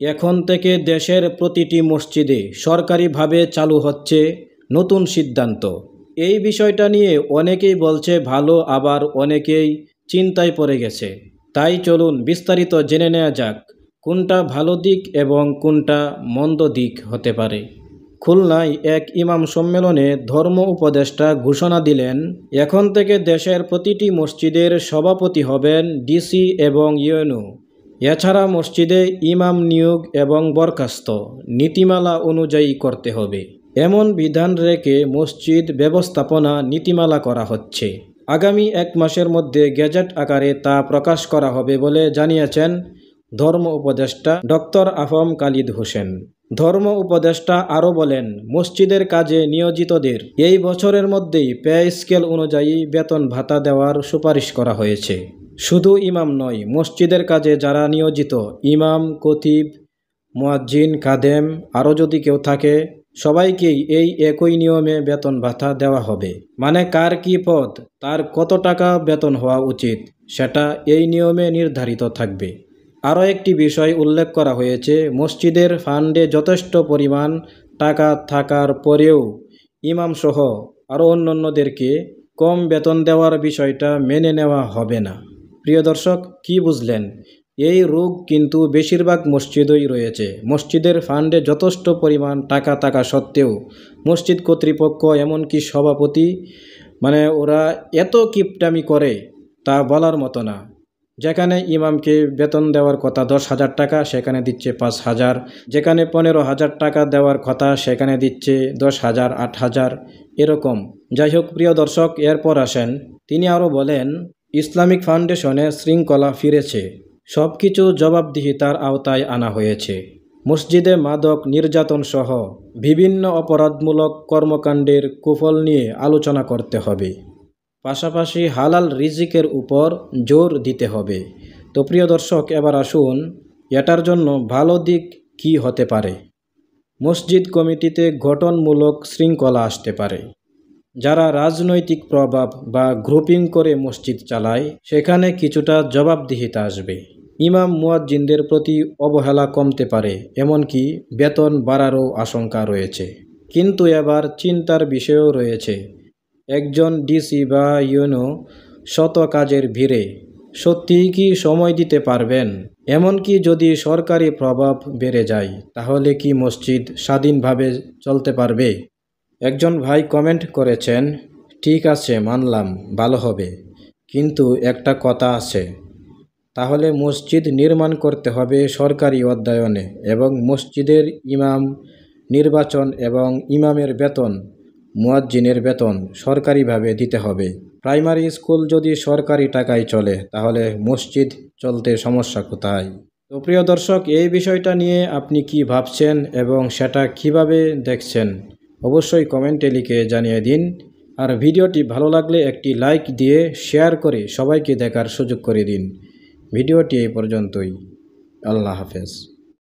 এখন থেকে দেশের প্রতিটি মসজিদে সরকারিভাবে চালু হচ্ছে নতুন সিদ্ধান্ত। এই বিষয়টা নিয়ে অনেকেই বলছে ভালো, আবার অনেকেই চিন্তায় পড়ে গেছে। তাই চলুন বিস্তারিত জেনে নেওয়া যাক কোনটা ভালো দিক এবং কোনটা মন্দ দিক হতে পারে। খুলনায় এক ইমাম সম্মেলনে ধর্ম উপদেষ্টা ঘোষণা দিলেন, এখন থেকে দেশের প্রতিটি মসজিদের সভাপতি হবেন ডিসি এবং ইউএনও। এছাড়া মসজিদে ইমাম নিয়োগ এবং বরখাস্ত নীতিমালা অনুযায়ী করতে হবে, এমন বিধান রেখে মসজিদ ব্যবস্থাপনা নীতিমালা করা হচ্ছে। আগামী 1 মাসের মধ্যে গেজেট আকারে তা প্রকাশ করা হবে বলে জানিয়েছেন ধর্ম উপদেষ্টা ডক্টর আফম খালিদ হোসেন। ধর্ম উপদেষ্টা আরও বলেন, মসজিদের কাজে নিয়োজিতদের এই বছরের মধ্যেই পে স্কেল অনুযায়ী বেতন ভাতা দেওয়ার সুপারিশ করা হয়েছে। শুধু ইমাম নয়, মসজিদের কাজে যারা নিয়োজিত ইমাম, খতিব, মুয়াজ্জিন, খাদেম আরও যদি কেউ থাকে সবাইকেই এই একই নিয়মে বেতন ভাতা দেওয়া হবে। মানে কার কী পদ, তার কত টাকা বেতন হওয়া উচিত সেটা এই নিয়মে নির্ধারিত থাকবে। আরও একটি বিষয় উল্লেখ করা হয়েছে, মসজিদের ফান্ডে যথেষ্ট পরিমাণ টাকা থাকার পরেও ইমামসহ আরও অন্যান্যদেরকে কম বেতন দেওয়ার বিষয়টা মেনে নেওয়া হবে না। প্রিয় দর্শক, কি বুঝলেন? এই রোগ কিন্তু বেশিরভাগ মসজিদেই রয়েছে। মসজিদের ফান্ডে যথেষ্ট পরিমাণ টাকা থাকা সত্ত্বেও মসজিদ কর্তৃপক্ষ, এমনকি সভাপতি, ওরা এত কিপটামি করে তা বলার মতো না। যেখানে ইমামকে বেতন দেওয়ার কথা 10,000 টাকা সেখানে দিচ্ছে 5,000, যেখানে 15,000 টাকা দেওয়ার কথা সেখানে দিচ্ছে 10,000, 8,000 এরকম। যাই হোক প্রিয় দর্শক, এরপর আসেন, তিনি আরও বলেন, ইসলামিক ফাউন্ডেশনে শৃঙ্খলা ফিরেছে, সব কিছু জবাবদিহিতার আওতায় আনা হয়েছে। মসজিদে মাদক, নির্যাতন সহ বিভিন্ন অপরাধমূলক কর্মকাণ্ডের কুফল নিয়ে আলোচনা করতে হবে। পাশাপাশি হালাল রিজিকের উপর জোর দিতে হবে। তো প্রিয় দর্শক, এবার আসুন এটার জন্য ভালো দিক কি হতে পারে। মসজিদ কমিটিতে গঠনমূলক শৃঙ্খলা আসতে পারে। যারা রাজনৈতিক প্রভাব বা গ্রুপিং করে মসজিদ চালায় সেখানে কিছুটা জবাবদিহিতা আসবে। ইমাম মুয়াজ্জিনদের প্রতি অবহেলা কমতে পারে, এমনকি বেতন বাড়ারও আশঙ্কা রয়েছে। কিন্তু এবার চিন্তার বিষয়ও রয়েছে, একজন ডিসি বা ইউএনও শত কাজের ভিড়ে সত্যিই কি সময় দিতে পারবেন? এমনকি যদি সরকারি প্রভাব বেড়ে যায় তাহলে কি মসজিদ স্বাধীনভাবে চলতে পারবে? একজন ভাই কমেন্ট করেছেন, ঠিক আছে মানলাম ভালো হবে, কিন্তু একটা কথা আছে, তাহলে মসজিদ নির্মাণ করতে হবে সরকারি অর্থায়নে এবং মসজিদের ইমাম নির্বাচন এবং ইমামের বেতন, মুয়াজ্জিনের বেতন সরকারিভাবে দিতে হবে। প্রাইমারি স্কুল যদি সরকারি টাকায় চলে তাহলে মসজিদ চলতে সমস্যা কোথায়? তো প্রিয় দর্শক, এই বিষয়টা নিয়ে আপনি কি ভাবছেন এবং সেটা কিভাবে দেখছেন অবশ্যই কমেন্টে লিখে জানিয়ে দিন। আর ভিডিওটি ভালো লাগলে একটি লাইক দিয়ে শেয়ার করে সবাইকে দেখার সুযোগ করে দিন। ভিডিওটি এই পর্যন্তই। আল্লাহ হাফেজ।